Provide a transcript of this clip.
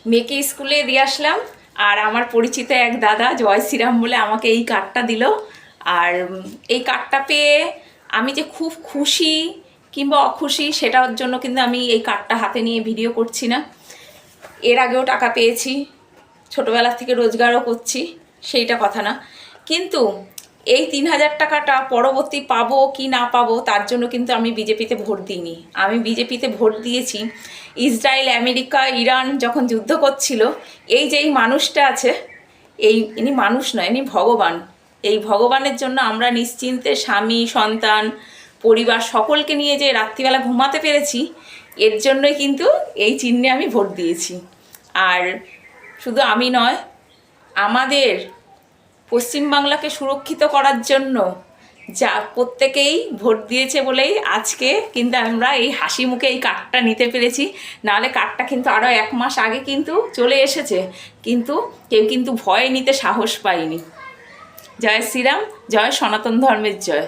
মেয়েকে স্কুলে দিয়ে আসলাম, আর আমার পরিচিত এক দাদা জয় শ্রীরাম বলে আমাকে এই কার্ডটা দিল। আর এই কার্ডটা পেয়ে আমি যে খুব খুশি কিংবা অখুশি সেটার জন্য কিন্তু আমি এই কার্ডটা হাতে নিয়ে ভিডিও করছি না। এর আগেও টাকা পেয়েছি, ছোটোবেলা থেকে রোজগারও করছি, সেইটা কথা না। কিন্তু এই 3,000 টাকাটা পরবর্তী পাবো কি না পাবো তার জন্য কিন্তু আমি বিজেপিতে ভোট দিইনি। আমি বিজেপিতে ভোট দিয়েছি ইসরায়েল, আমেরিকা, ইরান যখন যুদ্ধ করছিল, এই যে এই মানুষটা আছে, ইনি মানুষ নয়, ইনি ভগবান। এই ভগবানের জন্য আমরা নিশ্চিন্তে স্বামী, সন্তান, পরিবার সকলকে নিয়ে যে রাত্রিবেলা ঘুমাতে পেরেছি, এর জন্যই কিন্তু এই চিহ্নে আমি ভোট দিয়েছি। আর শুধু আমি নয়, আমাদের পশ্চিমবাংলাকে সুরক্ষিত করার জন্য যা প্রত্যেকেই ভোট দিয়েছে বলেই আজকে কিন্তু আমরা এই হাসি মুখে এই কার্ডটা নিতে পেরেছি। নাহলে কার্ডটা কিন্তু আরও 1 মাস আগে কিন্তু চলে এসেছে, কিন্তু কেউ কিন্তু ভয় নিতে সাহস পায়নি। জয় শ্রীরাম, জয় সনাতন ধর্মের জয়।